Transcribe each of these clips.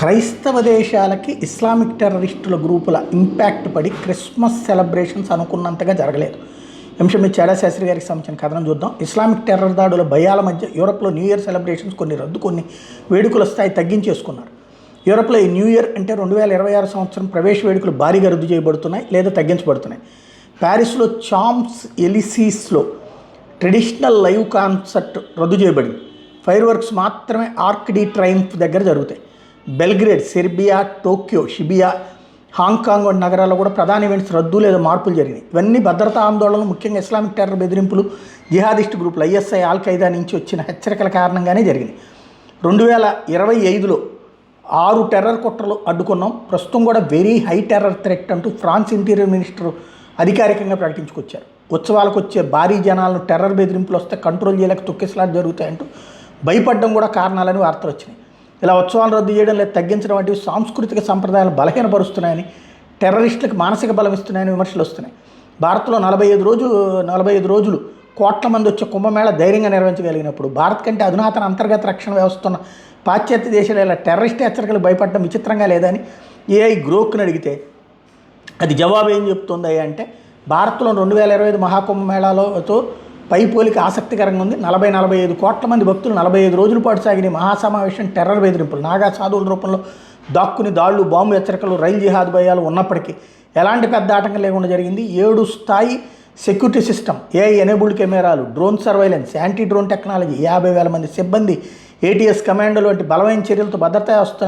క్రైస్తవ దేశాలకి ఇస్లామిక్ టెర్రరిస్టుల గ్రూపుల ఇంపాక్ట్ పడి క్రిస్మస్ సెలబ్రేషన్స్ అనుకున్నంతగా జరగలేదు. అంశం మీద చాడా శాస్త్రి గారికి సంబంధించిన కథనం చూద్దాం. ఇస్లామిక్ టెర్రర్ దాడుల భయాల మధ్య యూరోప్లో న్యూ ఇయర్ సెలబ్రేషన్స్ కొన్ని రద్దు, కొన్ని వేడుకల స్థాయి తగ్గించేసుకున్నారు. యూరోప్లో ఈ న్యూ ఇయర్ అంటే 2026 సంవత్సరం ప్రవేశ వేడుకలు భారీగా రద్దు చేయబడుతున్నాయి లేదా తగ్గించబడుతున్నాయి. ప్యారిస్లో చాంప్స్ ఎలిసీస్లో ట్రెడిషనల్ లైవ్ కాన్సర్ట్ రద్దు చేయబడింది. ఫైర్ వర్క్స్ మాత్రమే ఆర్క్ డి ట్రయంఫ్ దగ్గర జరుగుతాయి. బెల్గ్రేడ్, సెర్బియా, టోక్యో, షిబియా, హాంకాంగ్ వంటి నగరాల్లో కూడా ప్రధాన ఈవెంట్స్ రద్దు లేదా మార్పులు జరిగినాయి. ఇవన్నీ భద్రతా ఆందోళనలు, ముఖ్యంగా ఇస్లామిక్ టెర్రర్ బెదిరింపులు, జిహాదిస్ట్ గ్రూపులు ఐఎస్ఐ, ఖైదా నుంచి వచ్చిన హెచ్చరికల కారణంగానే జరిగినాయి. 2025లో 6 టెర్రర్ కుట్రలు అడ్డుకున్నాం. ప్రస్తుతం కూడా వెరీ హై టెర్రర్ థ్రెట్ అంటూ ఫ్రాన్స్ ఇంటీరియర్ మినిస్టర్ అధికారికంగా ప్రకటించుకొచ్చారు. ఉత్సవాలకు వచ్చే భారీ జనాలను టెర్రర్ బెదిరింపులు వస్తే కంట్రోల్ చేయలేక తొక్కిసలాట జరుగుతాయంటూ భయపడడం కూడా కారణాలని వార్తలు వచ్చినాయి. ఇలా ఉత్సవాలు రద్దు చేయడం లేదా తగ్గించడం వంటివి సాంస్కృతిక సంప్రదాయాలు బలహీనపరుస్తున్నాయని, టెర్రరిస్టులకు మానసిక బలం ఇస్తున్నాయని విమర్శలు వస్తున్నాయి. భారత్లో 45 రోజులు కోట్ల మంది వచ్చే కుంభమేళ ధైర్యంగా నిర్వహించగలిగినప్పుడు భారత్ కంటే అధునాతన అంతర్గత రక్షణ వ్యవస్థ ఉన్న పాశ్చాత్య దేశాలు ఇలా టెర్రరిస్ట్ హెచ్చరికలు భయపడడం విచిత్రంగా లేదని ఏఐ గ్రోక్ని అడిగితే అది జవాబు ఏం చెప్తుంది అంటే, భారత్లో 2025 మహాకుంభమేళాలతో పైపోలికి ఆసక్తికరంగా ఉంది. 45 కోట్ల మంది భక్తులు 45 రోజుల పాటు సాగిన మహాసమావేశం టెర్రర్ బెదిరింపులు, నాగా సాధువుల రూపంలో దాక్కుని దాళ్లు, బాంబు హెచ్చరికలు, రైలు జిహాద్ భయాలు ఉన్నప్పటికీ ఎలాంటి పెద్ద ఆటంకం లేకుండా జరిగింది. 7 స్థాయి సెక్యూరిటీ సిస్టమ్, ఏఐ ఎనేబుల్డ్ కెమెరాలు, drone surveillance, anti drone technology, 50,000 మంది సిబ్బంది, ఏటీఎస్ కమాండోలు వంటి బలమైన చర్యలతో భద్రతా వ్యవస్థ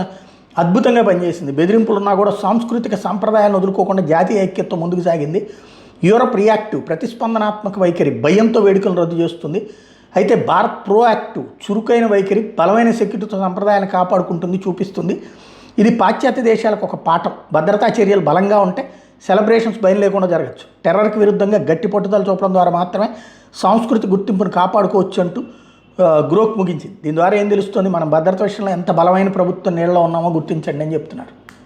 అద్భుతంగా పనిచేసింది. బెదిరింపులు ఉన్నా కూడా సాంస్కృతిక సంప్రదాయాలను వదులుకోకుండా జాతీయ ఐక్యతతో ముందుకు సాగింది. యూరప్ రియాక్టివ్, ప్రతిస్పందనాత్మక వైఖరి, భయంతో వేడుకలను రద్దు చేస్తుంది. అయితే భారత్ ప్రోయాక్టివ్, చురుకైన వైఖరి, బలమైన సెక్యూరిటీతో సంప్రదాయాన్ని కాపాడుకుంటుంది, చూపిస్తుంది. ఇది పాశ్చాత్య దేశాలకు ఒక పాఠం. భద్రతా చర్యలు బలంగా ఉంటే సెలబ్రేషన్స్ భయం లేకుండా జరగచ్చు. టెర్రర్కి విరుద్ధంగా గట్టి పట్టుదల చూపడం ద్వారా మాత్రమే సాంస్కృతిక గుర్తింపును కాపాడుకోవచ్చు అంటూ గ్రోక్ ముగించింది. దీని ద్వారా ఏం తెలుస్తుంది, మనం భద్రత విషయంలో ఎంత బలమైన ప్రభుత్వం నీళ్ళలో ఉన్నామో గుర్తించండి అని చెప్తున్నారు.